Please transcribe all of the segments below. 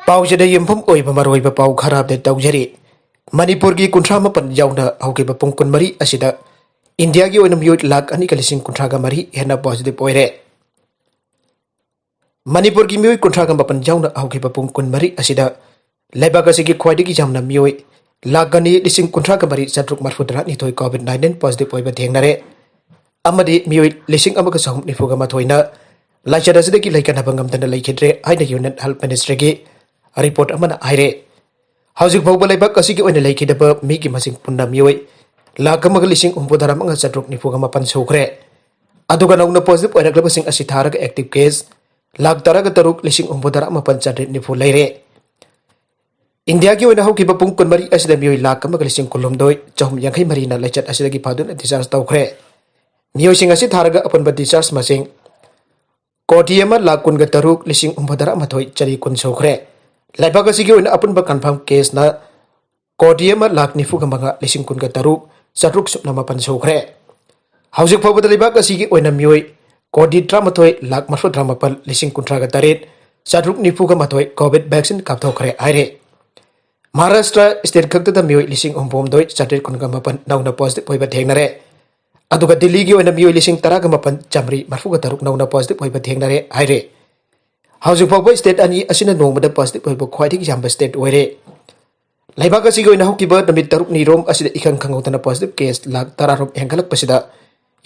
पाउजद यमफम ओइब मरोइब पाउ खराब दे तौजरी मणिपुर की कुंथ्रा मपन याउना हौकिब पुंग कुनमरी असिदा इंडिया की ओइनम योट लाख अनि कलिसिंग कुंथ्रा गा मरी हेना पॉजिटिव ओइरे मणिपुर की मियोय कुंथ्रा गा मपन याउना हौकिब पुंग कुनमरी असिदा लेबाग असिगी ख्वाइदगी जामना मियोय लाख गनी लिसिंग कुंथ्रा गा मरी चट्रुक मरफुदरा निथोय कोविड-19 पॉजिटिव ओइब थेंगनारे अमदी मियोय लिसिंग अमग सहम निफुगा मथोइना लाइचर असिदगी लाइकना बंगमदना लाइखिद्रे हाइना यूनिट हेल्थ मिनिस्ट्री की रिपोर्ट अमना आइरे हौजिक फाउबा लेबाक असिगी ओइना लाइखिदबा मिगी मसिंग पुन्ना मियोय लाख अमग लिसिंग उम्बुदरा मंगा चट्रुक निफुगा मपन सौखरे अदुगा नौना पॉजिटिव ओइरग्लबसिंग असि थारगा एक्टिव केस लाख तरग तरुक लिसिंग उम्बुदरा मपन चट्रेट निफु लैरे इंडिया की ओइना हौकिबा पुंग कुनमरी असिदा मियोय लाख अमग लिसिंग कुलुमदोय चहुम यांखै मरीना लाइचत असिदगी फादुन डिस्चार्ज तौखरे मियोयसिंग असि थारगा अपनबा डिस्चार्ज मसिंग कोटी अमा लाख कुनगा तरुक लिसिंग उम्बुदरा मथोय चरी कुन सौखरे लाइबाग असिगी ओइना अपनबा कन्फर्म केस ना कोटी अमा लाख निफुगा मंगा लिसिंग कुनगा तरुक चट्रुक सुपना मपन सौखरे हौजिक फाउबदा लाइबाग असिगी ओइना मियोय कोटी 13 लाख मरफुद्रा मपन लिसिंग कुंथ्रागा तरेट चट्रुक निफुगा मथोय कोविड वैक्सीन कापथोखरे आइरे महाराष्ट्र स्टेट खक्तदा मियोय लिसिंग उम्बोमदोय चट्रेट कुनगा मपन नौना पॉजिटिव ओइबा थेंगनारे अदुगा दिल्ली की ओइना मियोय लिसिंग तरागा मपन चामरी मरफुगा तरुक नौना पॉजिटिव ओइबा थेंगनारे आइरे हौजिक फाउबा स्टेट अनि असिना नोंगमदा पॉजिटिव ओइबा ख्वाइदगी याम्बा स्टेट ओइरे लाइबाग असिगी ओइना हौकिबा नमित तरुक निरोम असिदा इखंग खंगौतना पॉजिटिव केस लाख 10 रोम हेंगलकपसिदा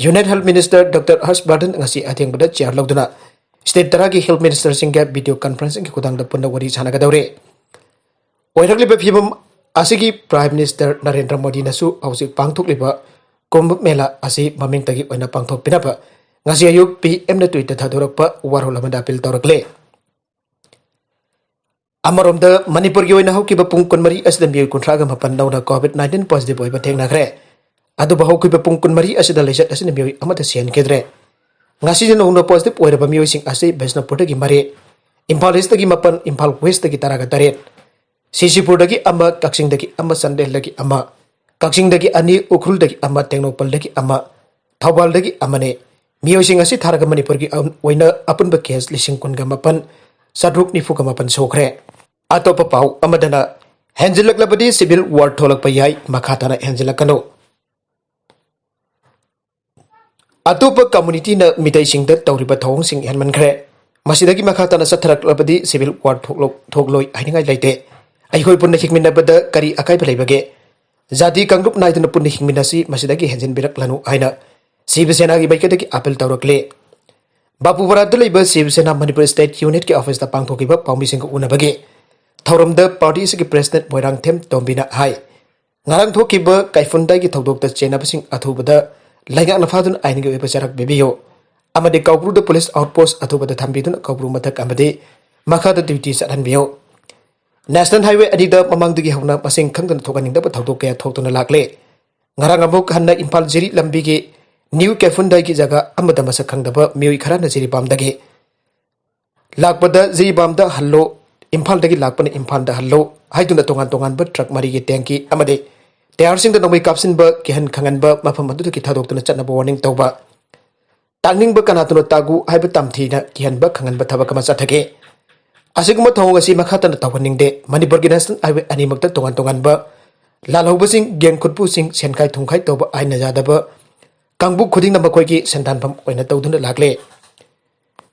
union health minister doctor Harshvardhan ngasi अथेंगबदा चेयर लौदुना स्टेट तरागी हेल्थ मिनिस्टर सिंगा वीडियो कॉन्फ्रेंसिंग की खुदांगदा पुन्ना वरी सानागदौरे ओइरगलिबा फिबम असिगी प्राइम मिनिस्टर नरेंद्र मोदी नसु हौजिक पांगथोकलिबा कुंभ मेला असि ममिंगतगी ओइना पांगथोकपिनाबा ngasi ayuk PM na tweet thadorokpa warhol amada appeal tawrakle अमरोमदा Manipur की ओइना हौकिबा पुंग कुनमरी असिदा मियोय कुंथ्रागा मपन नौना कोविड-19 पॉजिटिव ओइबा थेंगनाखरे अदुबा हौकिबा पुंग कुनमरी असिदा लेजत असिना मियोय अमदा सेनकेद्रे ngasi jana नौना पॉजिटिव ओइरबा मियोयसिंग असि बेसनापुरदगी मरे इम्फाल ईस्टगी मपन इम्फाल वेस्टगी तरागा तरेट सिसिपुरदगी अमा कक्सिंगदगी अमा संदेलदगी अमा कक्सिंगदगी अनि उखरुलदगी अमा टेक्नोपलदगी अमा थौबालदगी अमने मियोयसिंग असि थारगा मणिपुर की ओइना अपुनबा केस लिसिंग कुनगा मपन चट्रुक निफुगा मपन सौखरे अतोपा पाउ अमदना हेंजिलकलबदी सिविल वार थोलकपा याय मखाताना हेंजिलकनो अतोपा कम्युनिटी न मितैसिंगदा तौरिबा थौंगसिंग हेनमनखरे मसिदगी मखाताना सथरकलबदी सिविल वार थोगलोय हाइनिंगाय लाइते अइखोय पुन्ना हिकमिनबदा करी अकाइबा लैबगे जाति कांग्रुप नाइदना पुन्ना हिकमिनसी मसिदगी हेंजिनबिरकलनु हाइना शिवसेना की बैठक अपील तौरकले बापूपराद लेब शिवसेना मणिपुर स्टेट यूनिट के ऑफिस पांथोकीब पाउमीसिंग उनबगे थौरमद पार्टी की प्रेसिडेंट मोइरांगथेम तोम्बिना हाय ngarang thokiba kaifundai ki thodokta chenabasing athubada laigak nafadun ainiga weba jarak bebiyo amade kaupru da police outpost athubada thambidun kaupru mathak amade makhada duty sathanbiyo national highway adida mamangdagi hauna pasing khangdan thokaning da thodok kaya thoktuna lakle ngarang amuk hanna impal jiri lambi ki new कैफुंदाई की जगह अमदा मसक खंगदबा मियोय खरा न जिरिबामदगे लाकपदा जिरिबामदा hello इम्फालदगी लाकपने इम्फालदा hello हाइदुना तोंगान तोंगान ब truck मरी की टैंकी अमदे तयारसिंग द नोबै कापसिनबा केहन खंगनबा मफम मदुद की थादोक्तुना चटनबा वार्निंग तौबा तांगनिंगबा कनातुना तागु हाइब तमथीना केहनबा खंगनबा थबक मा चथगे असिगुमा थोंग असि मखातन तवनिंगदे मणिपुर की नेशनल हाइवे अनिमकता तोंगान तोंगानबा लालहौबसिंग गेंग खुदपुसिंग सेनखाय थुंखाय तौबा आइना जादबा कांगबु खुदिंग नंबर कोई की संतानफम ओइना तौदुना लागले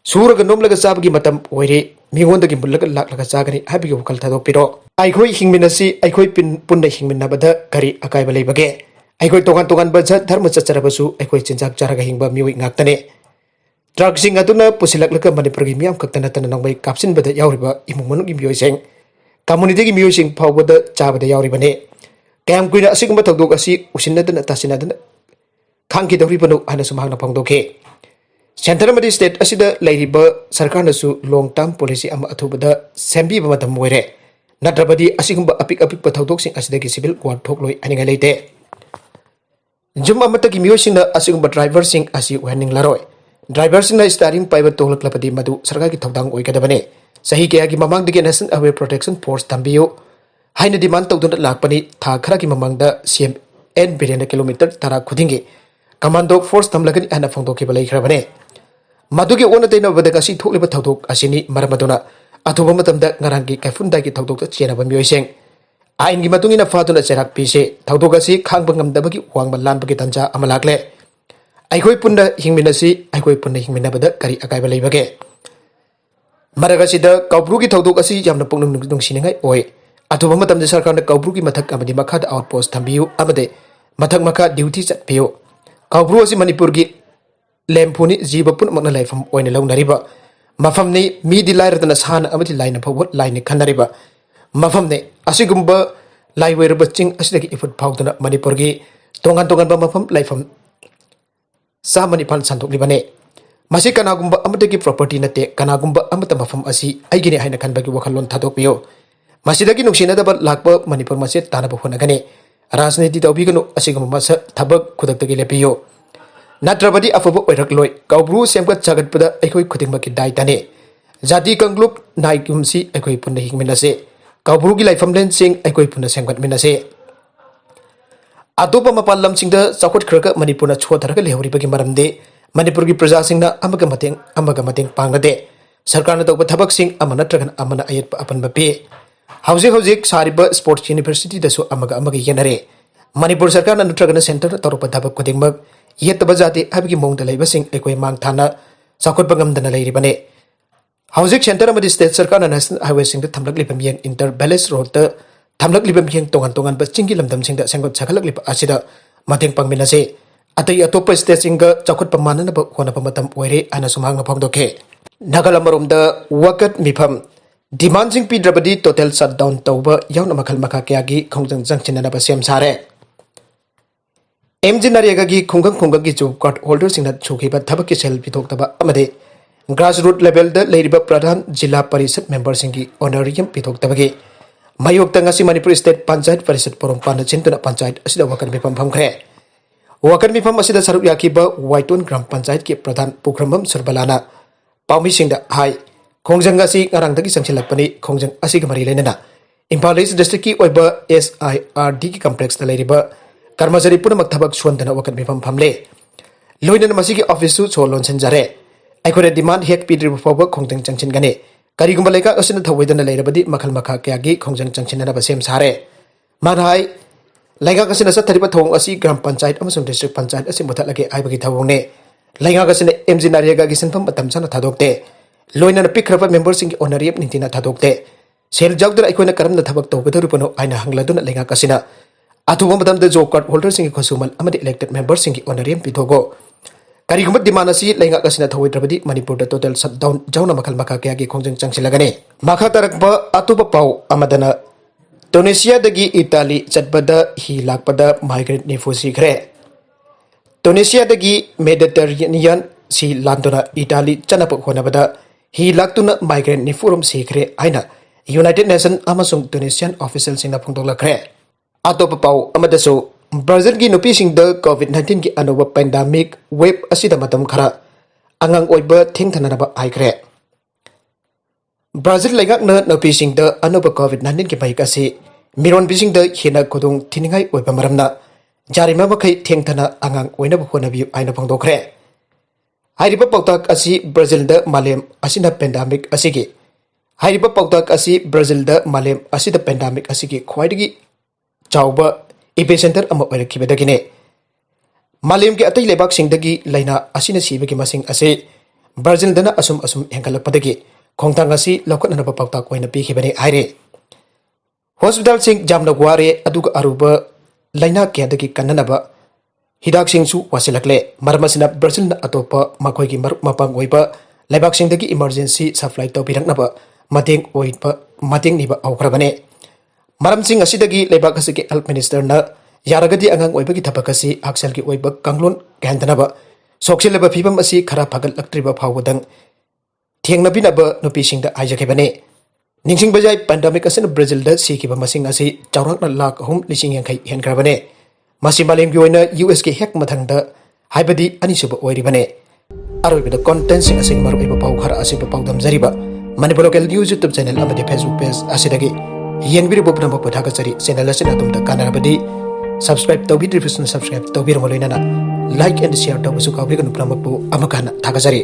सूरग नोमलग चाबगी मतम ओइरे मिगोंदगी मुल्लग लाकलग चागनी हाबिगे वकल थादोपिरो आइखोय हिंगमिनसी आइखोय पुन्ना हिंगमिनबदा करी अकाइबा लेबगे आइखोय तोगान तोगान बजा धर्म चचरबसु आइखोय चिंजाक चारगा हिंगबा मियोय ngaktane ट्रकसिंग अदुना पुसिलकलग मणिपुर की मियाम खक्तना तन नंगबै कापसिनबदा यावरिबा इमुंग मनुगी मियोयसें कम्युनिटी की मियोयसिंग फावबदा चाबदा यावरिबने कयाम कुइना असिगुम थौदोक असि उसिनदना तासिनदना खांगी दौरीबनु हाना सुमांगना पांगदोके सेंटर मदी स्टेट असिदा लैरिबा सरकारनसु लॉन्ग टर्म पॉलिसी अमा अथुबदा सेंबीबा मतम मोइरे नत्रबदी असिगुंबा अपिक अपिक पथौदोकसिंग असिदगी सिविल वार थोकलोय अनिंगा लेते जुम अमतगी मियोसिंगना असिगुंबा ड्राइवरसिंग असि वहनिंग लारोय ड्राइवरसिंगना स्टारिंग पाइबा तोलकलपदी मदु सरकार की थौदांग ओइगदबने सही कयागी ममांगदगी नेशनल अवेयर प्रोटेक्शन फोर्स थंबियो हाइना डिमांड तौदुना लाकपनी था खरागी ममांगदा सीएम एन बिलियन किलोमीटर तरा खुदिंगी कमांडो फोर्स तमलगनी अना फोंदोके बलैखरबने मदुगे ओन तैनबदगा सि थोकलिबा थौदोक असिनी मरमदुना अथुब मतमदा ngarangki kaifunda ki thawdok chenaba myoiseng ain gi matungina faduna cherak pise thawdok asi khangba ngamdabagi wangba lanbagi tanja amalakle aigoi punna hingminasi aigoi punna hingminabada kari akaiba leibage maragasi da kaubru ki thawdok asi yamna pungnung nungsiningai oi अथुब मतम सरकार ने कौब्रू की मथक अमदी मखा outpost थम्बियु अमदे मथक मखा duty चटपियु कौब्रू असि मणिपुर की लेमफुनी जीव पुनमक लाइफम ओइने लौनरिबा मफमनी मीदी लाइरदना सान अमदी लाइन फव लाइन खनरिबा मफमने असिगुंबा लाइवेरब चिंग असिदगी इफुट फाउदना मणिपुर की तोंगन तोंगन मफम लाइफम सामनि फान संतोकलिबने मसी कनागुंबा अमदगी प्रॉपर्टी नते कनागुंबा अमत मफम असि आइगिने हाइना खनबगी वखलोन थादोकपियु मसीदगी नुक्सिनदब लाक्प मणिपुर मसे तानब होनगने राजनीति तौबिगनु असिगम मस थबक खुदक्तगी लेपियो नत्रबदी अफब ओइरकलोय कौब्रू सेमगत जगतपदा अखोय खुदिंगमकी दायित्वने जाति कंगलुप नाइकुमसी अखोय पुन्ना हिंगमिनसे कौब्रू की लाइफमलेन सिंग अखोय पुन्ना सेमगतमिनसे अतोप मपाल लमसिंगदा चाखोटखरग मणिपुरना छोथरग लेहौरिबगी मरमदे मणिपुर की प्रजासिंगना अमग मतेंग पांगदे सरकारना तौब थबकसिंग अम नत्रगन अमना अयत अपनबा पे हौजिक सारिब स्पोर्ट्स यूनिवर्सिटी दसु अमग अमग येनरे मणिपुर सरकार नत्रगन सेंटर तौरप थबक खुदिंगमक येतब जाति हबगी मोंगद लेबसिंग एकोय मांग थाना चाखोटब ngамदना लेरिबने हौजिक सेंटर अमदि स्टेट सरकार नेशनल हाईवे सिंग थमलक लिबम यंग इंटर बैलेंस रोड त थमलक लिबम यंग तोंगन तोंगन ब चिंगी लमदम सिंग द संगत छखलक लिब असिदा मतेंग पांगमिनसे अतई अतोप स्टेट सिंग चाखोटब माननब होनब मतम ओइरे अना सुमांग फोंगदोखे नगलमरोम द वकत मिफम डिमांड सिंग पीद्रबदी टोटल शटडाउन तौब याउन मखल मखा कयागी खोंजंग जंगचिननब सेम सारे एमजी नरेगा खुंगंग की जॉब कार्ड होल्डर सिंह छुखिबा थबक सेल पिथोक्तबा अमदे ग्रास रूट लेवल द लेरिबा प्रधान जिला परिषद मेंबर सिंह की ऑनरियम पिथोक्तबगे मयोक्ता ngasi मणिपुर स्टेट पंचायत परिषद पोरोंपान चिंतुना पंचायत असिदा वकन मिफम फमखरे वकन मिफम असिदा सरुक याकिबा वाइटोन ग्राम पंचायत के प्रधान पुखरमम सरबलाना पाउमी सिंह द हाई खोंजंग असि ngarangdagi sangsilakpani खोंजंग असि गमरि लेनना इम्फाल ईस्ट डिस्ट्रिक्ट की ओइबा SIRD की कॉम्प्लेक्स द लेरिबा कर्मचारी पुनमक थबक सुवंदना वकन मिफम फमले लोइनन मसिगी ऑफिस सु छोलोन संजरे अखोरे डिमांड हेक पीद्रि फौब खोंजंग चंगचिन गने करिगुंबा लेका असिन थवैदना लेरबदी मखल मखा कयागी खोंजंग चंगचिनना बसेम सारे मानहाय लेगा कसिन सथरिबा थोंग असि ग्राम पंचायत अमसुंग डिस्ट्रिक्ट पंचायत असि मुथालगे आइबगी थवोंगने लेगा कसिन एमजी नारेगा की सिनफम मतम सन थादोक्ते लोइनन पिखरबा मेंबर सिंग ऑनरियम निंतिना थादोक्ते सेल जागदना अखोना करमना थबक तौगदरुपनो आइना हंगलादुना लेगा कसिना अथुब मतम द जॉब कार्ड होल्डर सिंग खुसुमल अमदि इलेक्टेड मेंबर सिंग की ऑनरियम पिथोगो करिगुम डिमांड असि लेगा कसिना थवैद्रबदी मणिपुर द टोटल शटडाउन जौना मखल मखा कयागी खोंजंग चंगसिलगने मखा तरकबा अतुब पाउ अमदना टोनेशिया दगी इटाली चटबदा ही लाकपदा माइग्रेंट निफु सिखरे टोनेशिया दगी मेडिटेरेनियन सी लांदुना इटाली चनप होनबदा ही लाक्तुना माइग्रेंट निफुरम सिखरे आइना यूनाइटेड नेशन अमसुंग टोनेशियन ऑफिशियल सिंगना फोंदोलखरे अतोप पाउ अमदसु ब्राजील की नुपी सिंग द कोविड-19 की अनोब पेंडेमिक वेब असिदा मतम खरा अंगांग ओइबा थिंगथननबा आइखरे ब्राजील लेगाकना नुपी सिंग द अनोब कोविड-19 की बाइक असि मिरोन बिसिंग द हेना खुदुंग थिनिंगाई ओइबा मरमना जारिमा मखै थिंगथना अंगांग ओइनब होनबि आइना फोंदोखरे हाइरिबा पौताक असि ब्राजील द मालेम असिना पेंडेमिक असिगी हाइरिबा पौताक असि ब्राजील द मालेम असिदा पेंडेमिक असिगी ख्वाइदगी चाउबा इपेसेंटर अमा ओइरखिबदगिने मालेम के अतै लेबाक सिंगदगी लाइना असिना सिबगी मसिंग असे ब्राजील दना असुम असुम हेंगलपदगी खोंगतांग असि लौकननबा पौताक ओइना पिखिबने हाइरे हॉस्पिटल सिंग जामना वारे अदुग अरुबा लाइना केदगी कन्ननबा हिदाक सिंगसु वासिलकले मरमसिना ब्राजील न अतोपा मखोइगी मरुक मपांग ओइबा लेबाक सिंगदगी इमरजेंसी सप्लाई तौबिरकनबा मतेंग निबा औखरबने मरम सिंग असिदगी लेबाक असि हेल्थ मिनिस्टर न यारगदी अंगांग ओइबगी थबक असि हक्सेल की ओइबा कंगलोन गहंदनबा सोक्सिलबा फिबम असि खरा फगलक्त्रिबा फावदंग थेंगनबिनबा नुपीसिंग द आइजखेबने निंसिंग बजाय पेंडेमिक असिन ब्राजील द सिखिबा मसिंग असि चाउरकना लाख 3,000 हेनग्रबने मसि मालेमगी ओइना यूएस के हेक मथंगद हाइबदी अनिसुबा ओइरिबने अरोइबदा कंटेंट सिंग असि मरुइबा पाउ खरा असिबा पाउदम जरिबा Manipur local news YouTube channel अमदि फेसबुक पेज असिदगी येंबिरबो पुनमक पथागचरी चैनल असिना तुमदा कानारबदी सब्सक्राइब तौबिद्रिफिसन सब्सक्राइब तौबिरमलोइनाना लाइक एंड शेयर तौबसु काउबिगनु पुनमकपु अमकाना थागजरी।